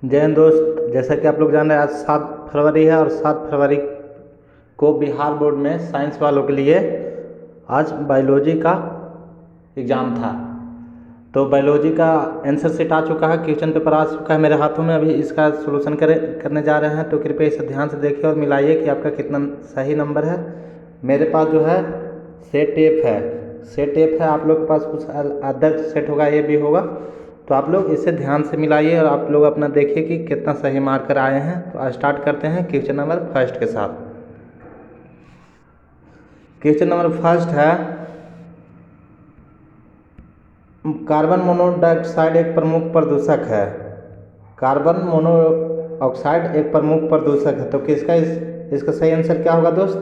जय हिंद दोस्त। जैसा कि आप लोग जान रहे हैं, आज 7 फरवरी है और 7 फरवरी को बिहार बोर्ड में साइंस वालों के लिए आज बायोलॉजी का एग्ज़ाम था। तो बायोलॉजी का आंसर शीट आ चुका है, क्वेश्चन पेपर आ चुका है मेरे हाथों में। अभी इसका सोल्यूशन करने जा रहे हैं, तो कृपया इसे ध्यान से देखिए और मिलाइए कि आपका कितना सही नंबर है। मेरे पास जो है सेट एफ है, सेट एफ है। आप लोग के पास कुछ अदर सेट होगा, ये भी होगा, तो आप लोग इसे ध्यान से मिलाइए और आप लोग अपना देखिए कि कितना सही मार्कर आए हैं। तो आज स्टार्ट करते हैं क्वेश्चन नंबर फर्स्ट के साथ। क्वेश्चन नंबर फर्स्ट है, कार्बन मोनोऑक्साइड एक प्रमुख प्रदूषक है। कार्बन मोनोऑक्साइड एक प्रमुख प्रदूषक है, तो इसका सही आंसर क्या होगा दोस्त?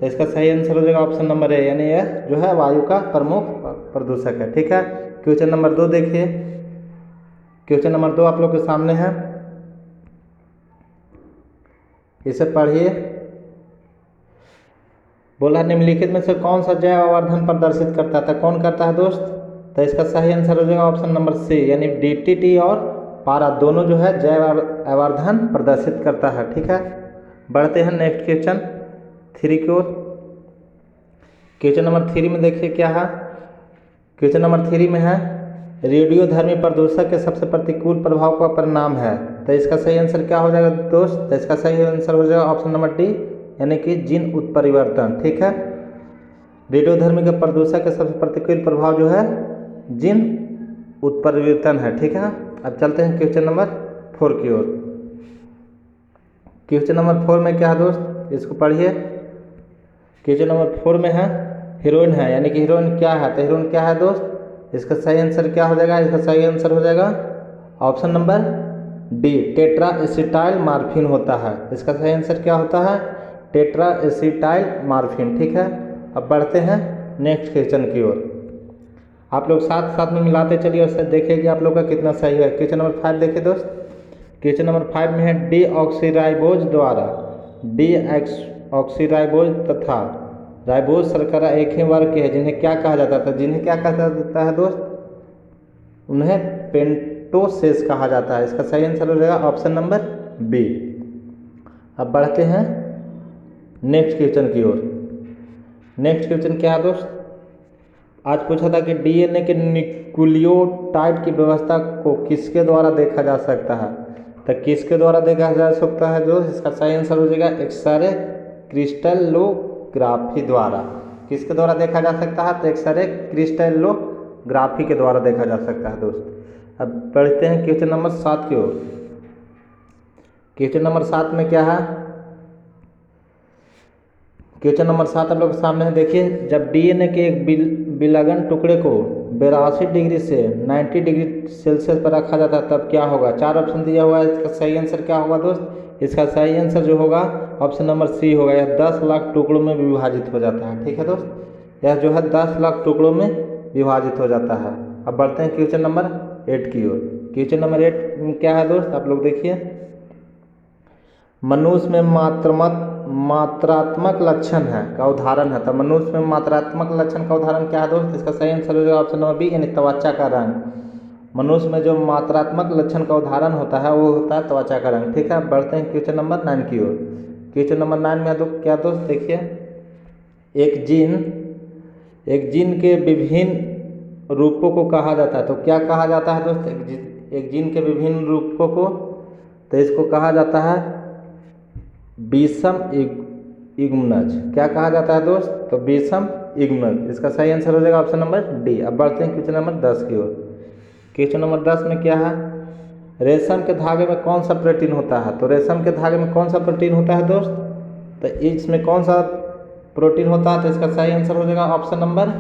तो इसका सही आंसर हो जाएगा ऑप्शन नंबर ए, यानी यह जो है वायु का प्रमुख प्रदूषक है। ठीक है, क्वेश्चन नंबर 2 देखिए। क्वेश्चन नंबर 2 आप लोग के सामने है, इसे पढ़िए। बोला निम्नलिखित में से कौन सा जैव आवर्धन प्रदर्शित करता था? कौन करता है दोस्त? तो इसका सही आंसर हो जाएगा ऑप्शन नंबर सी, यानी डीटीटी और पारा दोनों जो है जैव आवर्धन प्रदर्शित करता है। ठीक है, बढ़ते हैं नेक्स्ट क्वेश्चन 3 की ओर। क्वेश्चन नंबर 3 में देखिए क्या है। क्वेश्चन नंबर 3 में है, रेडियोधर्मी प्रदूषक के सबसे प्रतिकूल प्रभाव का परिणाम है। तो इसका सही आंसर क्या हो जाएगा दोस्त? तो इसका सही आंसर हो जाएगा ऑप्शन नंबर डी, यानी कि जीन उत्परिवर्तन। ठीक है, रेडियोधर्मी के प्रदूषक के सबसे प्रतिकूल प्रभाव जो है जीन उत्परिवर्तन है। ठीक है, अब चलते हैं क्वेश्चन नंबर 4 की ओर। क्वेश्चन नंबर 4 में क्या है दोस्त? इसको पढ़िए। क्वेश्चन नंबर 4 में है, हीरोइन है, यानी कि हीरोइन क्या है? तो हीरोइन क्या है दोस्त? इसका सही आंसर क्या हो जाएगा? इसका सही आंसर हो जाएगा option number D, tetra acetyl morphine होता है। इसका सही आंसर क्या होता है? Tetra acetyl morphine. ठीक है, अब बढ़ते हैं नेक्स्ट क्वेश्चन की ओर। आप लोग साथ साथ में मिलाते चलिए और देखिए कि आप लोग का कितना सही है। क्वेश्चन नंबर 5 देखिए दोस्त। क्वेश्चन नंबर 5 में है, डी ऑक्सीराइबोज द्वारा डी ऑक्सीराइबोज तथा राइबोज शर्करा एक ही वर्ग के हैं, जिन्हें क्या कहा जाता था? जिन्हें क्या कहा जाता है दोस्त? उन्हें पेंटोसेस कहा जाता है। इसका सही आंसर हो जाएगा ऑप्शन नंबर बी। अब बढ़ते हैं नेक्स्ट क्वेश्चन की ओर। नेक्स्ट क्वेश्चन क्या है दोस्त? आज पूछा था कि डीएनए के न्यूक्लियोटाइड की व्यवस्था को किसके द्वारा देखा जा सकता है? तो किसके द्वारा देखा जा सकता है दोस्त? इसका सही आंसर हो जाएगा एक्सरे क्रिस्टलोग्राफी द्वारा। किसके द्वारा देखा जा सकता है? तो एक्सरे क्रिस्टलोग्राफी के द्वारा देखा जा सकता है दोस्त। अब बढ़ते हैं क्वेश्चन नंबर 7 की ओर। क्वेश्चन नंबर 7 में क्या है? क्वेश्चन नंबर 7 आप लोग के सामने है, देखिए। जब डीएनए के एक विलगन टुकड़े को 82 डिग्री से 90 डिग्री सेल्सियस पर रखा जाता है, तब क्या होगा? 4 ऑप्शन दिया हुआ है, इसका सही आंसर क्या होगा दोस्त? इसका सही आंसर जो होगा ऑप्शन नंबर सी होगा, यह 10 लाख टुकड़ों में विभाजित हो जाता है। ठीक है दोस्त, यह जो है 10 लाख टुकड़ों में विभाजित हो जाता है। अब बढ़ते हैं क्वेश्चन नंबर 8 की ओर। क्वेश्चन नंबर 8 में क्या है दोस्त? आप लोग देखिए। मनुष्य में मात्रात्मक लक्षण है का उदाहरण है। तो मनुष्य में मात्रात्मक लक्षण का उदाहरण क्या है दोस्त? इसका सही आंसर हो जाएगा ऑप्शन नंबर बी, यानी त्वचा का रंग। मनुष्य में जो मात्रात्मक लक्षण का उदाहरण होता है वो होता है त्वचा का रंग। ठीक है, बढ़ते हैं क्वेश्चन नंबर 9 की ओर। क्वेश्चन नंबर 9 में तो क्या दोस्त देखिए, एक जीन के विभिन्न रूपों को कहा जाता है। तो क्या कहा जाता है दोस्त? एक जीन के विभिन्न रूपों को, तो इसको कहा जाता है विषम युग्मनज। क्या कहा जाता है दोस्त? तो विषम युग्मनज। इसका सही आंसर हो जाएगा ऑप्शन नंबर डी। अब बढ़ते हैं क्वेश्चन नंबर 10 की ओर। क्वेश्चन नंबर 10 में क्या है? रेशम के धागे में कौन सा प्रोटीन होता है? तो रेशम के धागे में कौन सा प्रोटीन होता है दोस्त? तो इसमें कौन सा प्रोटीन होता है? तो इसका सही आंसर हो जाएगा ऑप्शन नंबर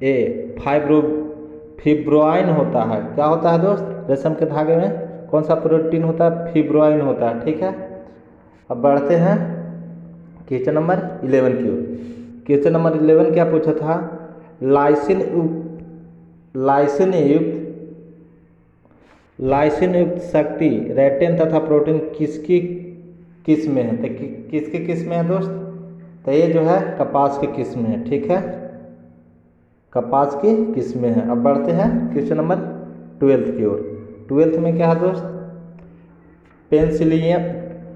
ए, फिब्रोइन होता है। क्या होता है दोस्त? रेशम के धागे में कौन सा प्रोटीन होता है? फिब्रोइन होता है। ठीक है, अब बढ़ते हैं क्वेश्चन नंबर 11 की ओर। क्वेश्चन नंबर 11 क्या पूछा था? लाइसिन युक्त शक्ति रेटिन तथा प्रोटीन किसकी किस्म में है? तो किसकी किस्म में है दोस्त? तो ये जो है कपास की किस्म में है। ठीक है, कपास की किस्म में है। अब बढ़ते हैं क्वेश्चन नंबर 12 की ओर। 12 में क्या है दोस्त? पेनिसिलियम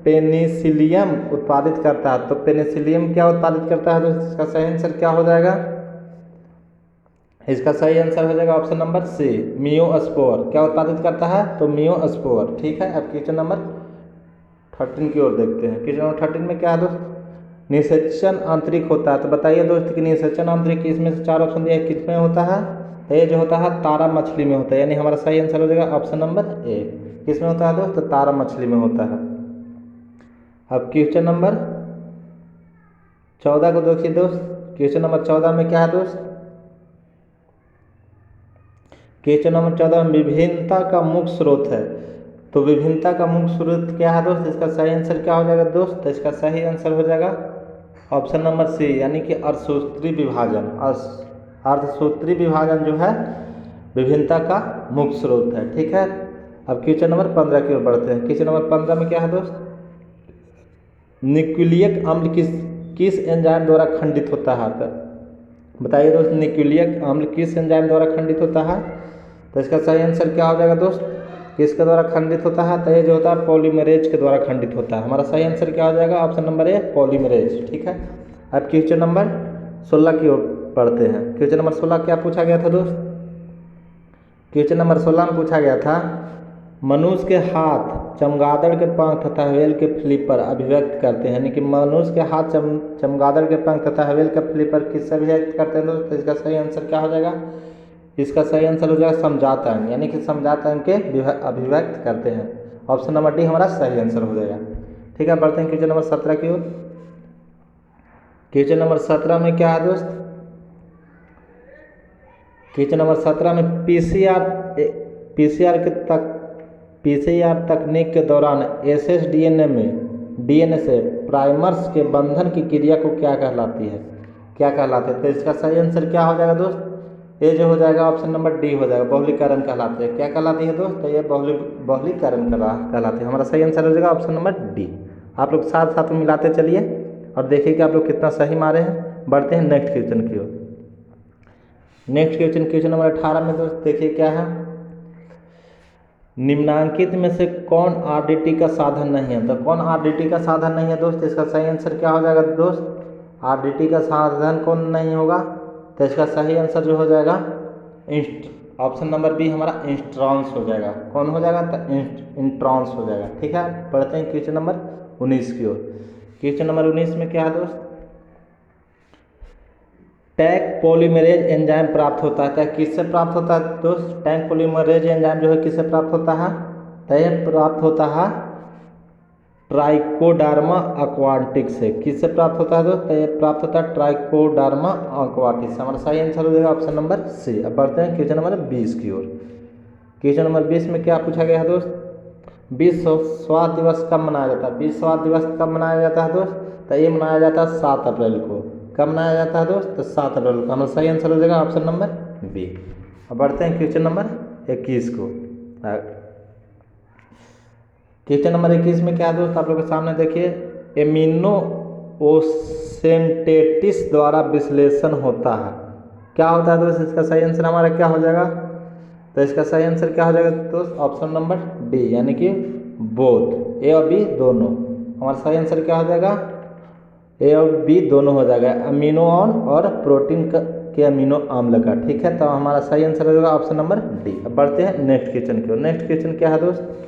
पेनिसिलियम उत्पादित करता है। तो पेनिसिलियम क्या उत्पादित करता है? तो इसका सही आंसर क्या हो जाएगा? इसका सही आंसर हो जाएगा ऑप्शन नंबर सी, मियोस्पोर। क्या उत्पादित करता है? तो मियोस्पोर। ठीक है, अब क्वेश्चन नंबर 13 की ओर देखते हैं। क्वेश्चन नंबर 13 में क्या है दोस्त? निषेचन आंतरिक होता है। तो बताइए दोस्त कि निषेचन आंतरिक इसमें से 4 ऑप्शन दिया है, किस में होता है? तो ये जो होता है तारा मछली में होता है, यानी हमारा सही आंसर हो जाएगा ऑप्शन नंबर ए। किस में होता है दोस्त? तो तारा मछली में होता है। अब क्वेश्चन नंबर 14 को देखिए दोस्त। क्वेश्चन नंबर 14 में क्या है दोस्त? क्वेश्चन नंबर 14 में विभिन्नता का मुख्य स्रोत है। तो विभिन्नता का मुख्य स्रोत क्या है दोस्त? इसका सही आंसर क्या हो जाएगा दोस्त? तो इसका सही आंसर हो जाएगा ऑप्शन नंबर सी, यानी कि अर्धसूत्री विभाजन। अर्धसूत्री विभाजन जो है विभिन्नता का मुख्य स्रोत है। ठीक है, अब क्वेश्चन नंबर 15 की ओर बढ़ते हैं। क्वेश्चन नंबर 15 में क्या है दोस्त? न्यूक्लियक अम्ल किस एंजाइम द्वारा खंडित होता है? तो बताइए दोस्त, न्यूक्लियक अम्ल किस एंजाइम द्वारा खंडित होता है? तो इसका सही आंसर क्या हो जाएगा दोस्त? किसके द्वारा खंडित होता है? तो ये जो होता है पॉलीमरेज के द्वारा खंडित होता है। हमारा सही आंसर क्या हो जाएगा? Option number A, polymerase. ठीक है, अब क्वेश्चन नंबर 16 की ओर पढ़ते हैं। क्वेश्चन नंबर 16 क्या पूछा गया था दोस्त? क्वेश्चन नंबर 16 में पूछा गया था, मनुष्य के हाथ चमगादड़ के पंख तथा हवेल के फ्लिपर अभिव्यक्त करते हैं। यानी कि मनुष्य के हाथ चमगादड़ के पंख तथा हवेल के फ्लिपर किससे अभिव्यक्त करते हैं दोस्त? तो इसका सही आंसर क्या हो जाएगा? इसका सही आंसर हो जाएगा समझात अंग, यानी कि समझात अंग के अभिव्यक्त करते हैं। ऑप्शन नंबर डी हमारा सही आंसर हो जाएगा। ठीक है, बढ़ते हैं क्वेश्चन नंबर 17 की ओर। क्वेश्चन नंबर 17 में क्या है दोस्त? क्वेश्चन नंबर 17 में पीसीआर तकनीक के दौरान एसएसडीएनए में डीएनए से प्राइमर्स के बंधन की क्रिया को क्या कहलाती है? क्या कहलाते हैं? तो इसका सही आंसर क्या हो जाएगा दोस्त? ये जो हो जाएगा ऑप्शन नंबर डी हो जाएगा, बहुलीकरण कहलाते हैं। क्या कहलाती है दोस्त? तो ये बहुलीकरण कहलाते हैं। हमारा सही आंसर हो जाएगा ऑप्शन नंबर डी। आप लोग साथ साथ में मिलाते चलिए और देखिए कि आप लोग कितना सही मारे हैं। बढ़ते हैं नेक्स्ट क्वेश्चन की ओर। नेक्स्ट क्वेश्चन नंबर 18 में दोस्त देखिए क्या है, निम्नांकित में से कौन आरडीटी का साधन नहीं है? तो कौन आरडीटी का साधन नहीं है दोस्त? इसका सही आंसर क्या हो जाएगा दोस्त? आरडीटी का साधन कौन नहीं होगा? तो इसका सही आंसर जो हो जाएगा ऑप्शन नंबर बी हमारा इंस्ट्रॉन्स हो जाएगा। कौन हो जाएगा? तो इंट्रॉन्स हो जाएगा। ठीक है, पढ़ते हैं क्वेश्चन नंबर 19 की ओर। क्वेश्चन नंबर 19 में क्या है दोस्त? टैग पॉलीमरेज एंजाइम प्राप्त होता है। किससे प्राप्त होता है दोस्त? टैग पॉलीमरेज एंजाइम जो है किससे प्राप्त होता है? तो यह प्राप्त होता है ट्राइकोडर्मा अक्वाटिक्स से। किससे प्राप्त होता है दोस्त? तो ये प्राप्त होता है ट्राइकोडर्मा अक्वाटिक्स। हमारा सही आंसर हो जाएगा ऑप्शन नंबर सी। अब बढ़ते हैं क्वेश्चन नंबर 20 की ओर। क्वेश्चन नंबर 20 में क्या पूछा गया है दोस्त? विश्व स्वास्थ्य दिवस कब मनाया जाता है? विश्व स्वास्थ्य दिवस कब मनाया जाता है दोस्त? तो ये मनाया जाता है 7 अप्रैल को। कब मनाया जाता है दोस्त? तो 7 अप्रैल को। हमारा सही आंसर हो जाएगा ऑप्शन नंबर बी। अब बढ़ते हैं क्वेश्चन नंबर 21 को। क्वेश्चन नंबर 21 में क्या है दोस्त? आप लोग के सामने देखिए, एमिनो ओसेंटेटिस द्वारा विश्लेषण होता है। क्या होता है दोस्त? इसका सही आंसर हमारा क्या हो जाएगा? तो इसका सही आंसर क्या हो जाएगा दोस्त? ऑप्शन नंबर डी, यानी कि बोथ, ए और बी दोनों। हमारा सही आंसर क्या हो जाएगा? ए और बी दोनों हो जाएगा, अमीनो और प्रोटीन के अमीनो अम्ल का। ठीक है, तो हमारा सही आंसर हो जाएगा ऑप्शन नंबर डी। अब बढ़ते हैं नेक्स्ट क्वेश्चन की ओर। नेक्स्ट क्वेश्चन क्या है दोस्त?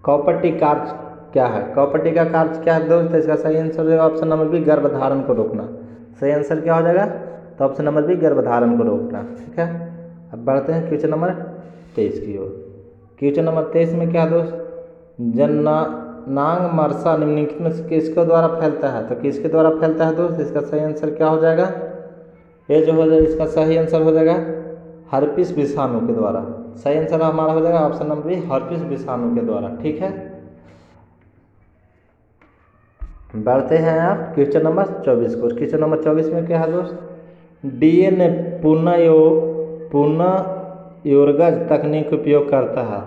कॉपर्टी कार्य क्या है? कॉपर्टी का कार्य क्या है दोस्त? इसका सही आंसर हो जाएगा ऑप्शन नंबर बी, गर्भधारण को रोकना। सही आंसर क्या हो जाएगा? तो ऑप्शन नंबर बी, गर्भधारण को रोकना। ठीक है, अब बढ़ते हैं क्वेश्चन नंबर 23 की ओर। क्वेश्चन नंबर 23 में क्या है दोस्त? जननांग मरसा निम्नलिखित में से किसके द्वारा फैलता है? तो किसके द्वारा फैलता है दोस्त? इसका सही आंसर क्या हो जाएगा? ये जो हो जाएगा इसका सही आंसर हो जाएगा हर्पिस विषाणु के द्वारा। सही आंसर हमारा हो जाएगा ऑप्शन नंबर बी, हर्पिस विषाणु के द्वारा। ठीक है, बढ़ते हैं आप क्वेश्चन नंबर 24 को। क्वेश्चन नंबर 24 में क्या है दोस्त? डीएनए पुनः योरगज तकनीक उपयोग करता है।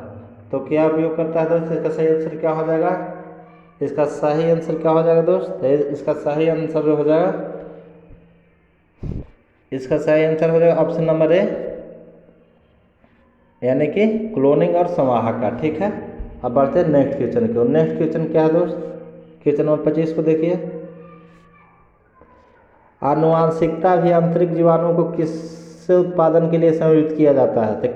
तो क्या उपयोग करता है दोस्त? इसका सही आंसर क्या हो जाएगा? इसका सही आंसर क्या हो जाएगा दोस्त? इसका सही आंसर हो जाएगा, इसका सही आंसर हो जाएगा ऑप्शन नंबर ए, यानी कि क्लोनिंग और संवाहक का। ठीक है, अब बढ़ते हैं नेक्स्ट क्वेश्चन की ओर। नेक्स्ट क्वेश्चन क्या है दोस्त, क्वेश्चन नंबर 25 को देखिए। आनुवांशिकता अभियांत्रिक जीवाणु को किस उत्पादन के लिए संयोजित किया जाता है? तो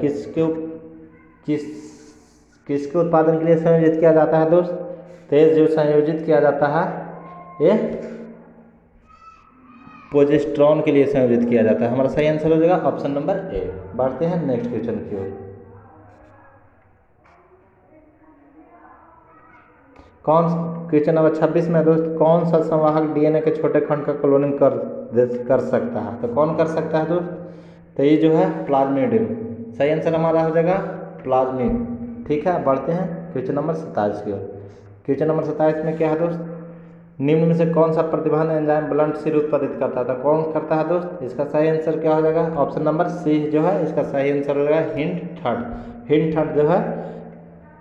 किसके उत्पादन के लिए संयोजित किया जाता है दोस्त? तो ये जो संयोजित किया जाता है ये प्रोजेस्टेरॉन के लिए संयोजित किया जाता है। हमारा सही आंसर हो जाएगा ऑप्शन नंबर ए। बढ़ते हैं नेक्स्ट क्वेश्चन की ओर। क्वेश्चन नंबर 26 में दोस्त, कौन सा संवाहक डीएनए के छोटे खंड का क्लोनिंग कर सकता है? तो कौन कर सकता है दोस्त? तो ये जो है प्लाज्मिडियम। सही आंसर हमारा हो जाएगा प्लाज्मिड। ठीक है, बढ़ते हैं क्वेश्चन नंबर 27 की ओर। क्वेश्चन नंबर 27 में क्या है दोस्त, निम्न में से कौन सा प्रतिबंध एंजाइम ब्लंट सिर उत्पादित करता है? तो कौन करता है दोस्त? इसका सही आंसर क्या हो जाएगा? ऑप्शन नंबर सी जो है इसका सही आंसर हो जाएगा हिंट थर्ड जो है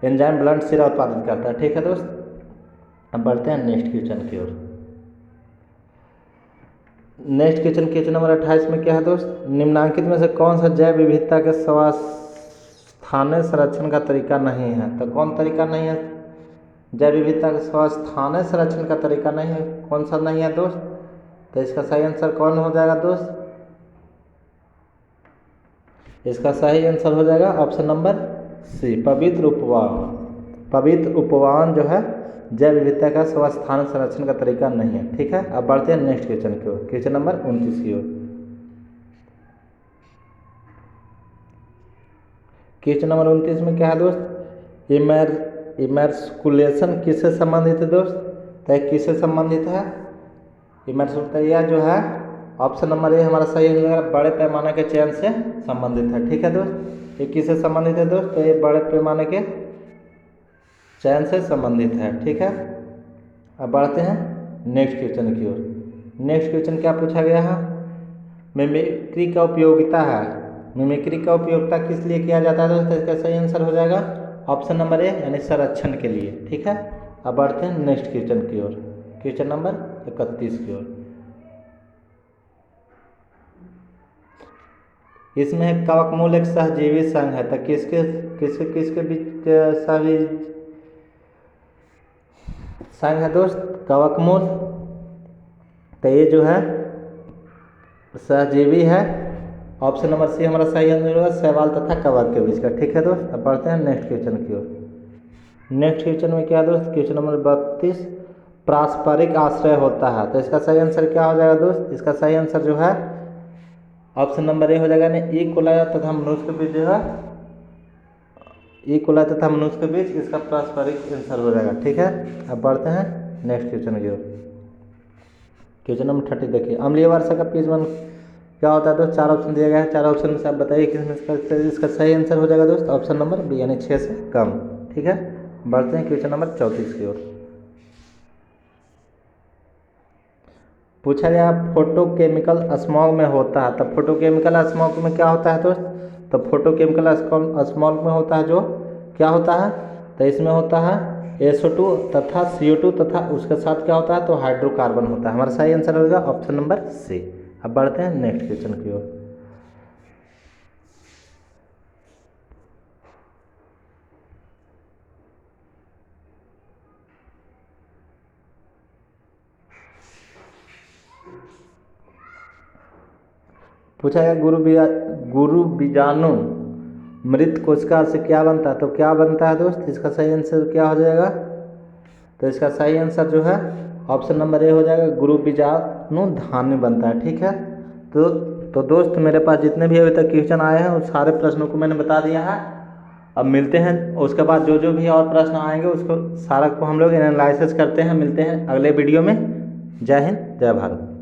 एंजाइम ब्लंट सिरा उत्पादित करता है। ठीक है दोस्त, अब बढ़ते हैं नेक्स्ट क्वेश्चन की ओर। नेक्स्ट क्वेश्चन नंबर 28 में क्या है दोस्त, निम्नांकित में से कौन सा जैव विविधता के स्थानीय संरक्षण का तरीका नहीं है? तो कौन तरीका नहीं है? जैव विविधता के स्थानीय संरक्षण का तरीका नहीं है, कौन सा नहीं है दोस्त? तो इसका सही आंसर कौन हो जाएगा दोस्त? इसका सही आंसर हो जाएगा ऑप्शन नंबर सी, पवित्र उपवान जो है जैव विविधता का स्थानीय संरक्षण का तरीका नहीं है। ठीक है, अब बढ़ते हैं नेक्स्ट क्वेश्चन की ओर। क्वेश्चन नंबर 29 की ओर। क्वेश्चन नंबर 29 में क्या है दोस्त, इमर्सकुलेशन किससे संबंधित है दोस्त? तो किससे संबंधित है? इमर्सकुलेशन जो है ऑप्शन नंबर ए हमारा सही हो जाएगा, बड़े पैमाने के चयन से संबंधित है। ठीक है दोस्त, ये किससे संबंधित है दोस्त? तो ये बड़े पैमाने के चयन से संबंधित है। ठीक है, अब बढ़ते हैं नेक्स्ट क्वेश्चन की ओर। नेक्स्ट क्वेश्चन क्या पूछा गया है, मिमिक्री का उपयोगिता है। मिमिक्री का उपयोगिता किस लिए किया जाता है दोस्तों? इसका सही आंसर हो जाएगा ऑप्शन नंबर ए यानी संरक्षण के लिए। ठीक है, अब बढ़ते हैं नेक्स्ट क्वेश्चन की ओर। क्वेश्चन नंबर 31 की ओर। इसमें कवकमूल एक सहजीवी संघ है, तो किसके बीच संघ है दोस्त? कवकमूल। तो ये जो है सहजीवी है, ऑप्शन नंबर सी हमारा सही आंसर होगा, शैवाल तथा कवक के बीच का। ठीक है दोस्त, अब बढ़ते हैं नेक्स्ट क्वेश्चन की ओर। नेक्स्ट क्वेश्चन में क्या दोस्त, क्वेश्चन नंबर 32, पारस्परिक आश्रय होता है। तो इसका सही आंसर क्या हो जाएगा दोस्त? इसका सही आंसर जो है ऑप्शन नंबर ए हो जाएगा, ई कोलाई तथा मनुष्य के बीच जो है ई कोलाई तथा मनुष्य के बीच इसका पारस्परिक आंसर हो जाएगा। ठीक है, अब बढ़ते हैं नेक्स्ट क्वेश्चन की ओर। क्वेश्चन नंबर 30 देखिए, अम्लीय वर्षा का पीएच मान क्या होता है दोस्त? 4 ऑप्शन दिया गया है, 4 ऑप्शन में से आप बताइए किसमें इसका सही आंसर हो जाएगा दोस्त? ऑप्शन नंबर बी यानी 6 से कम। ठीक है, बढ़ते हैं क्वेश्चन नंबर 34 की ओर। पूछा गया फोटोकेमिकल स्मॉग में होता है। तो फोटोकेमिकल स्मॉग में क्या होता है दोस्त? तो फोटोकेमिकल स्मॉग में होता है जो क्या होता है? तो इसमें होता है SO2 तथा CO2 तथा उसके साथ क्या होता है? तो हाइड्रोकार्बन होता है। हमारा सही आंसर होगा ऑप्शन नंबर सी। अब बढ़ते हैं नेक्स्ट क्वेश्चन की ओर। पूछा गया गुरु बीजाणु मृत कोशिका से क्या बनता है? तो क्या बनता है दोस्त? इसका सही आंसर क्या हो जाएगा? तो इसका सही आंसर जो है ऑप्शन नंबर ए हो जाएगा, गुरु बीजाणु धान्य बनता है। ठीक है, तो दोस्त मेरे पास जितने भी अभी तक क्वेश्चन आए हैं उस सारे प्रश्नों को मैंने बता दिया है। अब मिलते हैं उसके बाद जो भी और प्रश्न आएंगे उसको सारा को हम लोग एनालिसिस करते हैं। मिलते हैं अगले वीडियो में। जय हिंद, जय भारत।